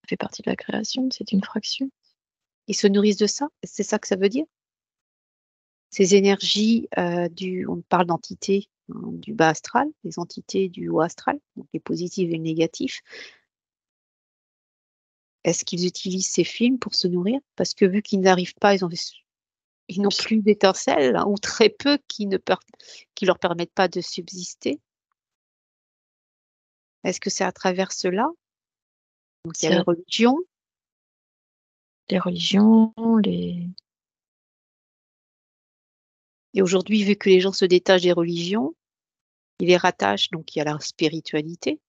fait partie de la création, c'est une fraction. ils se nourrissent de ça? C'est ça que ça veut dire? Ces énergies, on parle d'entités, hein, du bas astral, les entités du haut astral, donc les positifs et les négatifs. Est-ce qu'ils utilisent ces films pour se nourrir? Parce que vu qu'ils n'arrivent pas, ils n'ont plus d'étincelles, hein, ou très peu qui leur permettent pas de subsister. Est-ce que c'est à travers cela? Donc il y a C'est les religions. les religions, Et aujourd'hui, vu que les gens se détachent des religions, ils les rattachent, donc il y a la spiritualité,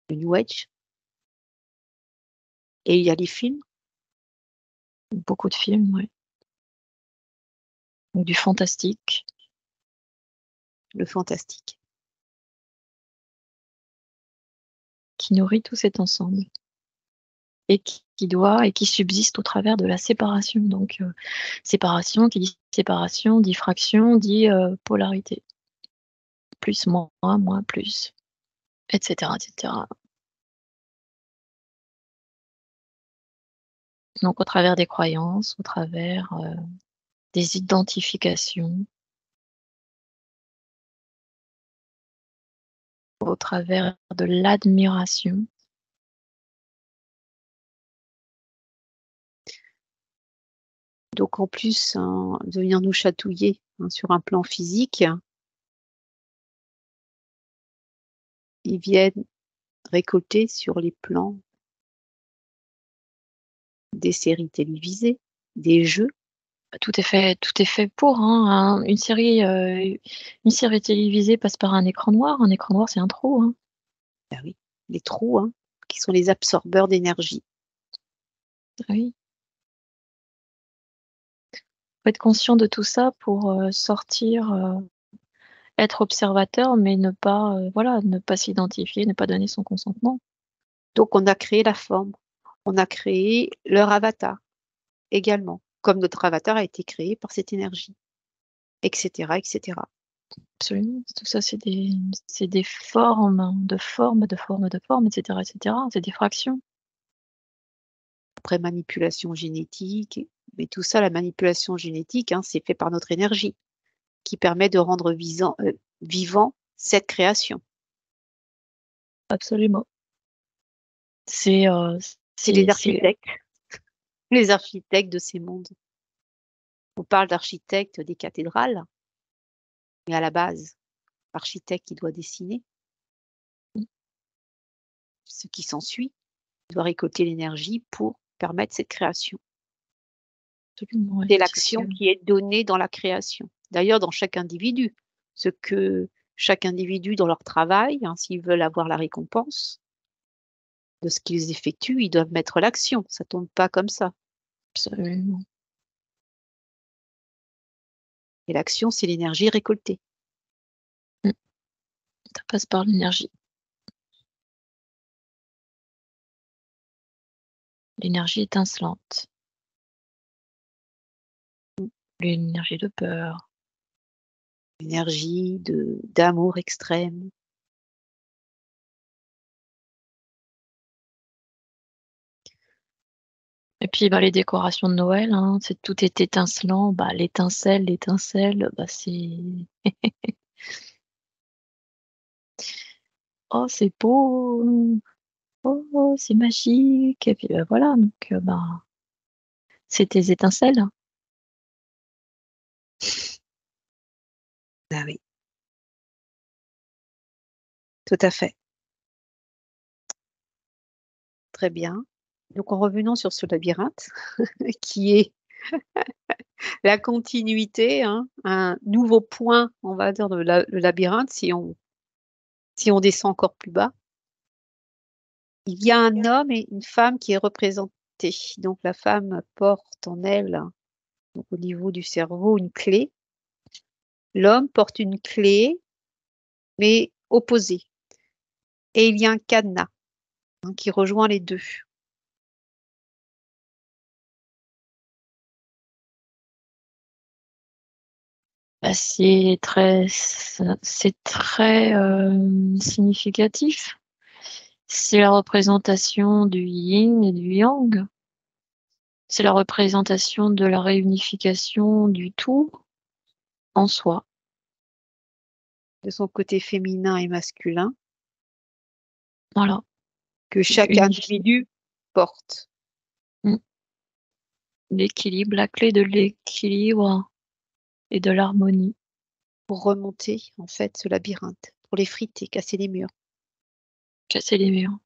le New Age, et il y a les films, beaucoup de films, ouais. Donc du fantastique. le fantastique. Qui nourrit tout cet ensemble et qui subsiste au travers de la séparation. Donc, séparation, qui dit séparation, dit fraction, dit polarité. Plus, moins, moins, plus, etc., etc. Donc, au travers des croyances, au travers des identifications, au travers de l'admiration. Donc en plus, hein, de venir nous chatouiller, hein, sur un plan physique, ils viennent récolter sur les plans des séries télévisées, des jeux. Tout est fait pour, hein. Une série télévisée passe par un écran noir. Un écran noir, c'est un trou, hein. Bah oui, les trous, hein, qui sont les absorbeurs d'énergie. Oui. Faut être conscient de tout ça pour sortir, être observateur, mais ne pas, voilà, ne pas s'identifier, ne pas donner son consentement. Donc on a créé la forme, on a créé leur avatar également, comme notre avatar a été créé par cette énergie, et cetera, et cetera. Absolument. Tout ça, c'est des formes, de formes, de formes, de formes, et cetera, et cetera. C'est des fractions. Après manipulation génétique, mais tout ça, la manipulation génétique, hein, c'est fait par notre énergie, qui permet de rendre vivant cette création. Absolument. C'est, C'est c'est les architectes de ces mondes. On parle d'architectes des cathédrales, mais à la base, l'architecte qui doit dessiner, ce qui s'ensuit, il doit récolter l'énergie pour permettre cette création. absolument, ouais. C'est C'est ce que l'action qui est donnée dans la création. D'ailleurs, dans chaque individu, ce que chaque individu dans leur travail, hein, s'ils veulent avoir la récompense de ce qu'ils effectuent, ils doivent mettre l'action. Ça tombe pas comme ça. absolument. Et l'action, c'est l'énergie récoltée. Mmh. Ça passe par l'énergie. L'énergie étincelante. Mmh. L'énergie de peur. L'énergie d'amour extrême. Et puis, bah, les décorations de Noël, hein, tout est étincelant. Bah, l'étincelle, bah, c'est «Oh, c'est beau! Oh, c'est magique!» Et puis, bah, voilà, donc bah, c'est tes étincelles. Ah oui, tout à fait. Très bien. Donc en revenant sur ce labyrinthe qui est la continuité, hein, un nouveau point, on va dire, de le labyrinthe si on descend encore plus bas. Il y a un homme et une femme qui est représenté. Donc la femme porte en elle, donc au niveau du cerveau, une clé. L'homme porte une clé, mais opposée, et il y a un cadenas, hein, qui rejoint les 2. Bah, c'est très, significatif. C'est la représentation du yin et du yang. C'est la représentation de la réunification du tout en soi. De son côté féminin et masculin, Voilà, que chaque unifié. individu porte. l'équilibre, la clé de l'équilibre et de l'harmonie. Pour remonter, en fait, ce labyrinthe, pour l'effriter, casser les murs. Casser les murs.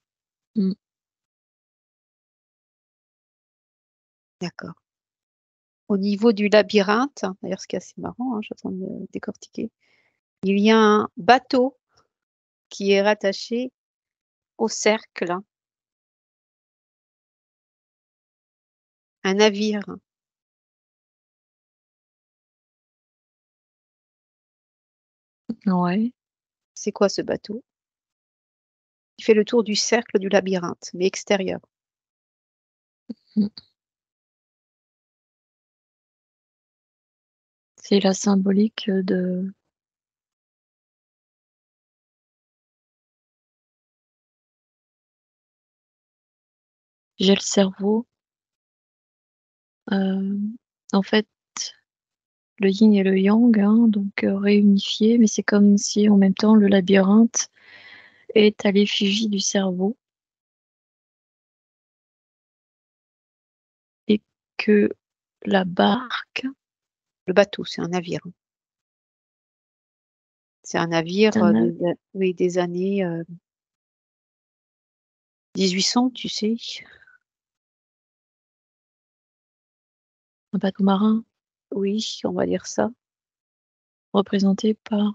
D'accord. Au niveau du labyrinthe, d'ailleurs, ce qui est assez marrant, je suis en train de décortiquer, il y a un bateau qui est rattaché au cercle, un navire. Ouais. C'est quoi ce bateau? Il fait le tour du cercle du labyrinthe, mais extérieur. Mm. C'est la symbolique de j'ai le cerveau. En fait, le yin et le yang, donc réunifiés, mais c'est comme si en même temps le labyrinthe est à l'effigie du cerveau et que la barque, Le bateau, c'est un navire. C'est un navire c'est un, oui, des années 1800, tu sais. un bateau marin Oui, on va dire ça. représenté par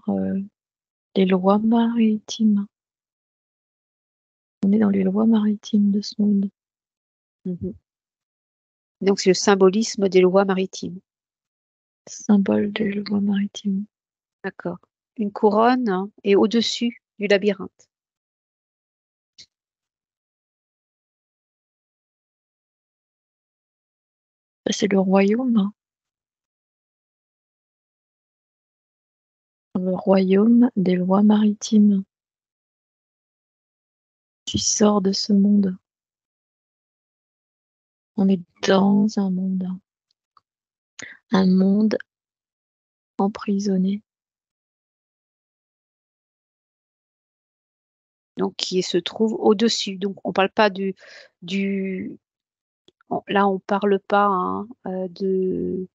les lois maritimes. On est dans les lois maritimes de ce monde. Mhm. Donc, c'est le symbolisme des lois maritimes. Symbole des lois maritimes. D'accord. Une couronne est au-dessus du labyrinthe. C'est le royaume. Le royaume des lois maritimes. Tu sors de ce monde. On est dans un monde. Un monde emprisonné. Donc, qui se trouve au-dessus. Donc, on ne parle pas là, on ne parle pas de.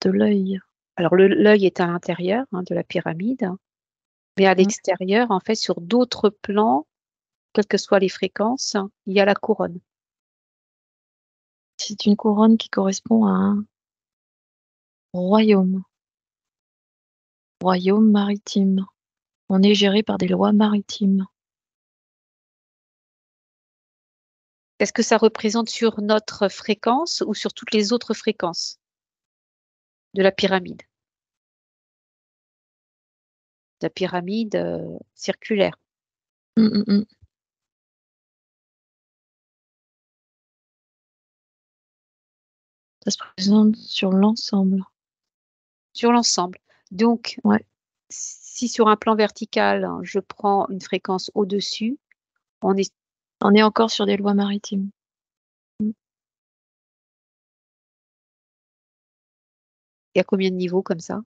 De l'œil. Alors, l'œil est à l'intérieur de la pyramide, mais à Mm. l'extérieur, en fait, sur d'autres plans, quelles que soient les fréquences, il y a la couronne. C'est une couronne qui correspond à un royaume. Royaume maritime. On est géré par des lois maritimes. Est-ce que ça représente sur notre fréquence ou sur toutes les autres fréquences de la pyramide? La pyramide circulaire. Mm. Ça se présente sur l'ensemble. Sur l'ensemble. Donc, Ouais. si sur un plan vertical, je prends une fréquence au-dessus, on est On est encore sur des lois maritimes. il y a combien de niveaux comme ça?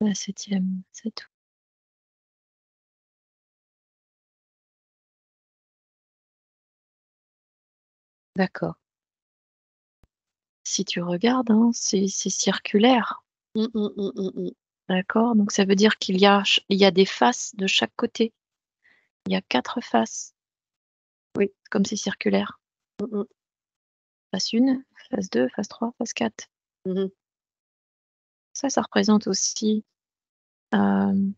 La 7e, c'est tout. D'accord. Si tu regardes, c'est circulaire. Mm. D'accord? Donc ça veut dire qu'il y a des faces de chaque côté. Il y a 4 faces, Oui. comme c'est circulaire. Mm. Face 1, face 2, face 3, face 4. Mhm. Ça représente aussi. C'est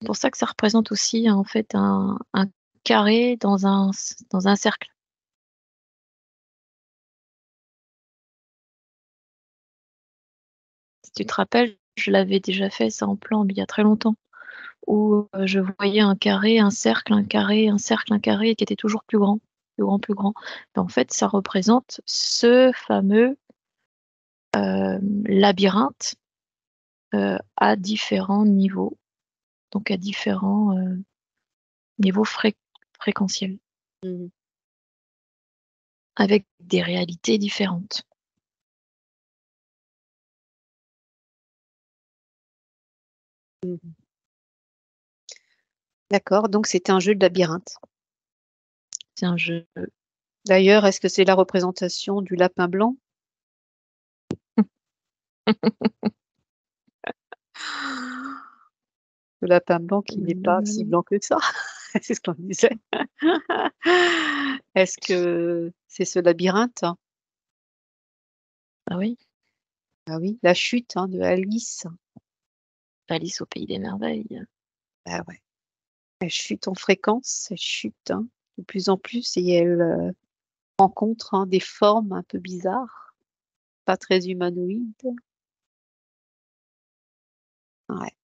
pour ça que ça représente aussi en fait un carré dans un cercle. Si tu te rappelles, je l'avais déjà fait ça en plan, mais il y a très longtemps, où je voyais un carré, un cercle, un carré, un cercle, un carré, qui était toujours plus grand, plus grand, plus grand. Et en fait, ça représente ce fameux labyrinthe à différents niveaux, donc à différents niveaux fréquentiels, Mhm. avec des réalités différentes. Mhm. D'accord, donc c'était un jeu de labyrinthe. C'est un jeu. D'ailleurs, est-ce que c'est la représentation du lapin blanc? Le lapin blanc qui n'est pas si blanc que ça. C'est ce qu'on disait. Est-ce que c'est ce labyrinthe? Ah oui, Ah oui, la chute, de Alice. Alice au pays des merveilles. Bah ouais. Elle chute en fréquence, elle chute, de plus en plus et elle, rencontre, des formes un peu bizarres, pas très humanoïdes. Ouais,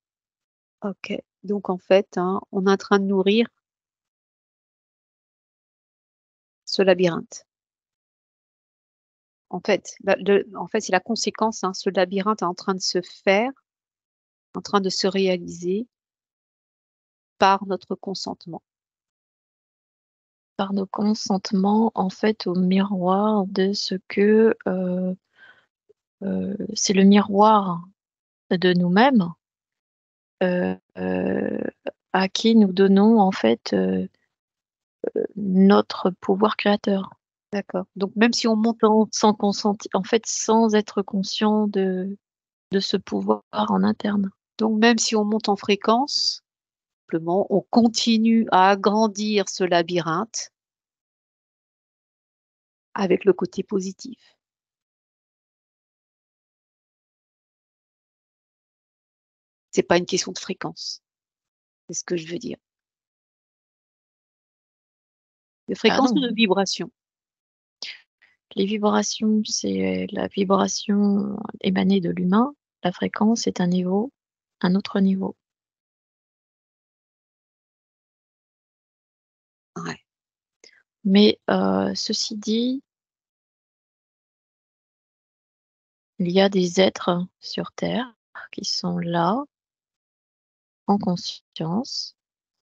OK. Donc en fait, on est en train de nourrir ce labyrinthe. En fait, c'est la conséquence, ce labyrinthe est en train de se faire, en train de se réaliser par notre consentement. Par nos consentements, en fait, au miroir de ce que, c'est le miroir de nous-mêmes, à qui nous donnons, en fait, notre pouvoir créateur. D'accord. Donc même si on monte Sans consenti en fait, sans être conscient de ce pouvoir en interne. donc même si on monte en fréquence, simplement, on continue à agrandir ce labyrinthe avec le côté positif. C'est pas une question de fréquence, c'est ce que je veux dire. De Ah fréquence ou non, de vibration? les vibrations, c'est la vibration émanée de l'humain. La fréquence est un autre niveau. Ouais, Mais, ceci dit, il y a des êtres sur terre qui sont là, en conscience,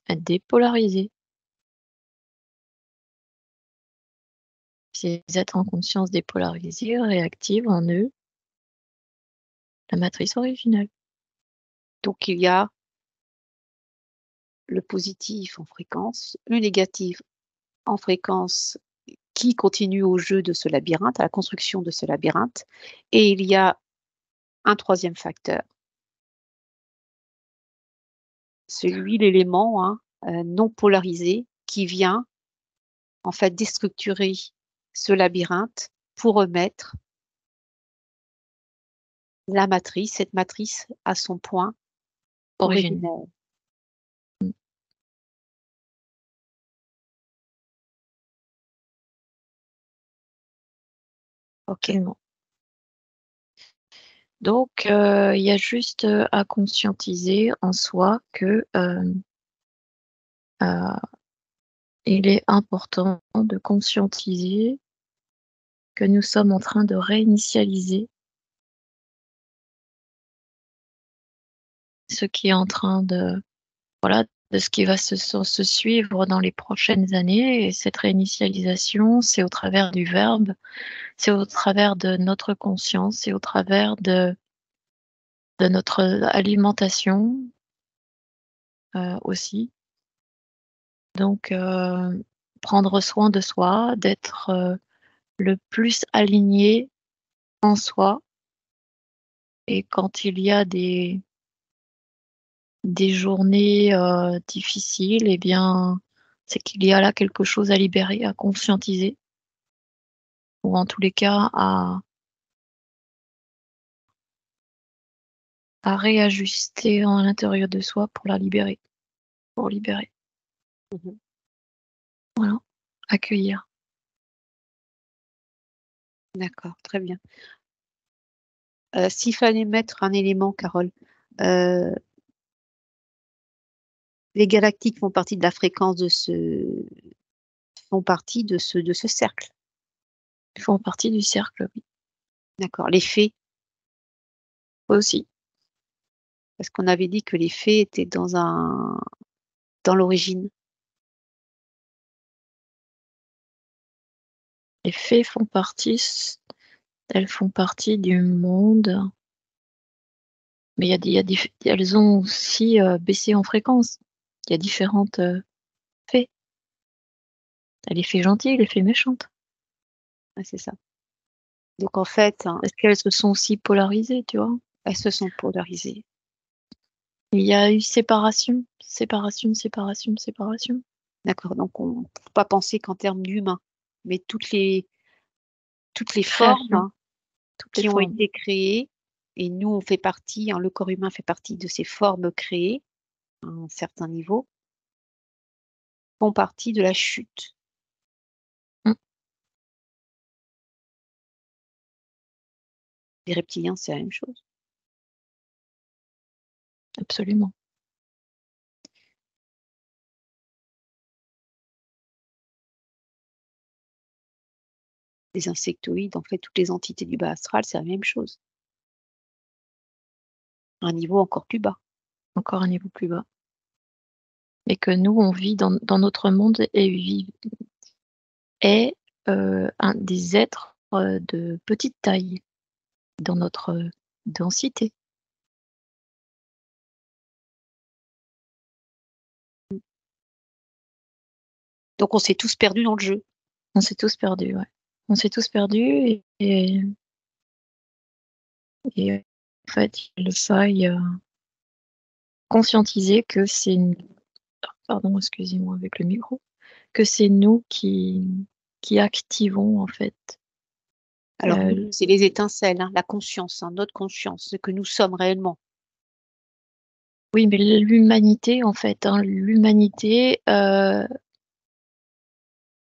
dépolarisés. Ces êtres en conscience dépolarisés réactivent en eux la matrice originelle. donc il y a le positif en fréquence, le négatif en fréquence qui continue au jeu de ce labyrinthe, à la construction de ce labyrinthe et il y a un troisième facteur, l'élément, non polarisé qui vient, en fait, déstructurer ce labyrinthe pour remettre cette matrice à son point Origine. originel. Mmh, OK. absolument. Donc, il y a juste, à conscientiser en soi que, heu, il est important de conscientiser que nous sommes en train de réinitialiser ce qui est en train de voilà, de ce qui va se suivre dans les prochaines années et cette réinitialisation, c'est au travers du verbe, c'est au travers de notre conscience, c'est au travers de notre alimentation, aussi. Donc, prendre soin de soi, d'être, le plus aligné en soi et quand il y a des journées, difficiles et bien, c'est qu'il y a là quelque chose à libérer, à conscientiser ou en tous les cas à réajuster en l'intérieur de soi pour la libérer, pour libérer. Mmh. Voilà, accueillir. D'accord, très bien. S'il fallait mettre un élément, Carole, heu, les galactiques font partie de la fréquence font partie de ce cercle, Ils font partie du cercle, oui, d'accord. Les fées, aussi. parce qu'on avait dit que les fées étaient dans l'origine. Les fées font partie elles font partie du monde, mais il y a des elles ont aussi, baissé en fréquence. Il y a différentes fées. T'as les fées gentilles et les fées méchantes. Ouais, c'est ça. Donc en fait, hein, Parce qu'elles se sont aussi polarisées, tu vois. elles se sont polarisées. Il y a eu séparation, séparation, séparation, séparation. D'accord. Donc on ne peut pas penser qu'en termes d'humains, mais toutes les formes, Création, hein, toutes les qui ont formes. été créées, et nous on fait partie, hein, le corps humain fait partie de ces formes créées à un certain niveau, font partie de la chute. Mm, Les reptiliens, c'est la même chose. absolument. Les insectoïdes, en fait, toutes les entités du bas astral, c'est la même chose. À un niveau encore plus bas. Encore un niveau plus bas. Et que nous, on vit dans notre monde est des êtres de petite taille dans notre densité. Donc on s'est tous perdus dans le jeu. On s'est tous perdus, ouais. On s'est tous perdus et en fait, il faille conscientiser que c'est, pardon, excusez-moi avec le micro, que c'est nous qui activons en fait. Alors nous, c'est les étincelles, hein, la conscience, hein, notre conscience, ce que nous sommes réellement. Oui, mais l'humanité en fait, hein, l'humanité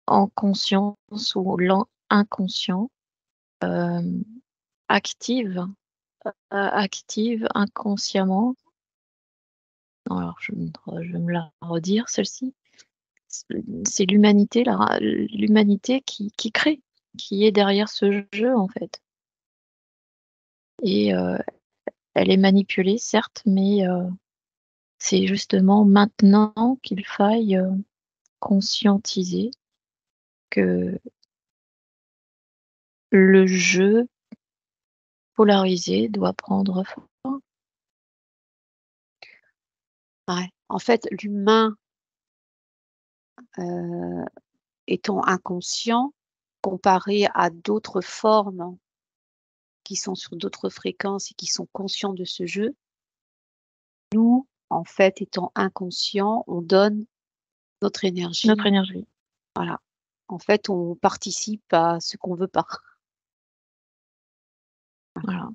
en conscience ou l'inconscient active, active inconsciemment. Non, alors je vais me la redire celle-ci. C'est l'humanité, l'humanité qui crée, qui est derrière ce jeu en fait. Et elle est manipulée, certes, mais c'est justement maintenant qu'il faille conscientiser que le jeu polarisé doit prendre fin. Ouais. En fait, l'humain euh, étant inconscient, comparé à d'autres formes qui sont sur d'autres fréquences et qui sont conscients de ce jeu, nous, en fait, étant inconscients, on donne notre Notre énergie. énergie. Voilà. En fait, on participe à ce qu'on veut pas. Voilà.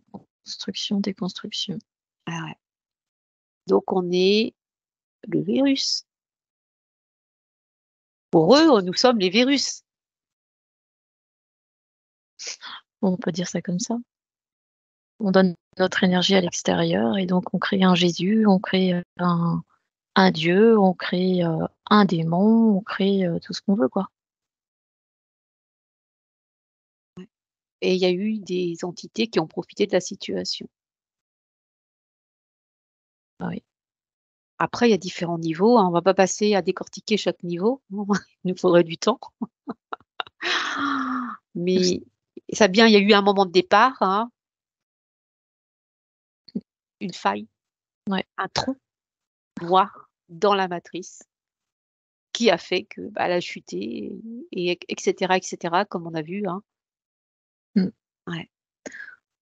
Construction, déconstruction. Ah ouais. Donc, on est le virus. Pour eux, nous sommes les virus. On peut dire ça comme ça. On donne notre énergie à l'extérieur et donc on crée un Jésus, on crée un Dieu, on crée un démon, on crée tout ce qu'on veut, quoi. Et il y a eu des entités qui ont profité de la situation. Ah oui. Après, il y a différents niveaux, hein. On va pas passer à décortiquer chaque niveau. Il nous faudrait du temps. Mais ça bien, il y a eu un moment de départ, hein, une faille, Ouais. un trou noir dans la matrice qui a fait que, bah, elle a chuté et et cetera, comme on a vu, hein. Mm. Ouais.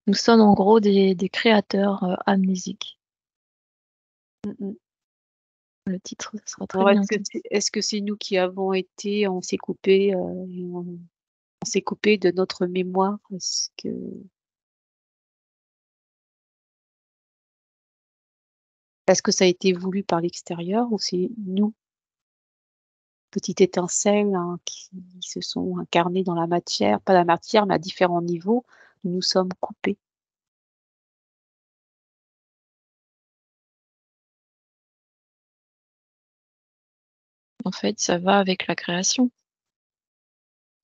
Nous sommes en gros des créateurs amnésiques. Mmh mh. Le titre sera très Alors bien comme ça. est-ce que c'est nous qui avons été on s'est coupé, on s'est coupé de notre mémoire? Est-ce que ça a été voulu par l'extérieur ou c'est nous, petites étincelles, hein, qui se sont incarnées dans la matière, pas la matière, mais à différents niveaux, nous nous sommes coupés? En fait, ça va avec la création.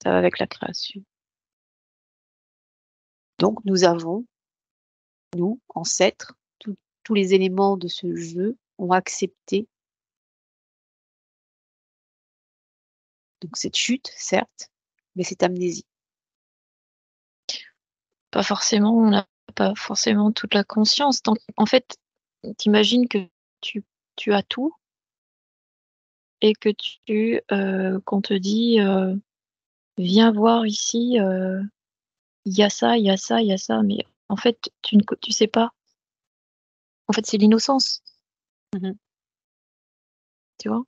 Ça va avec la création. Donc nous avons, nous, ancêtres, tous les éléments de ce jeu ont accepté donc cette chute, certes, mais cette amnésie. Pas forcément, on n'a pas forcément toute la conscience. En fait, t'imagines que tu as tout et que qu'on te dit viens voir ici, il y a ça, il y a ça, il y a ça, mais en fait, tu sais pas. En fait, c'est l'innocence, Mmh. tu vois?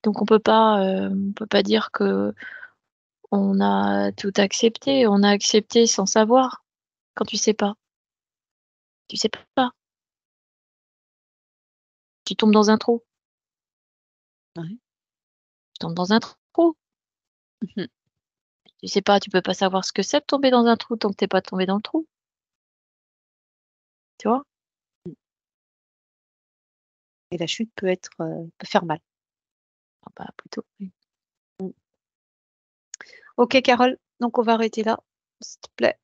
Donc on peut pas dire que on a tout accepté. On a accepté sans savoir, quand tu sais pas. Tu sais pas, tu tombes dans un trou, Ouais. tu tombes dans un trou. Mmh. Tu sais pas, tu peux pas savoir ce que c'est de tomber dans un trou tant que tu es pas tombé dans le trou, tu vois? Et la chute peut faire mal. Ah bah, plutôt, oui. Mmh. OK Carole, donc on va arrêter là, s'il te plaît.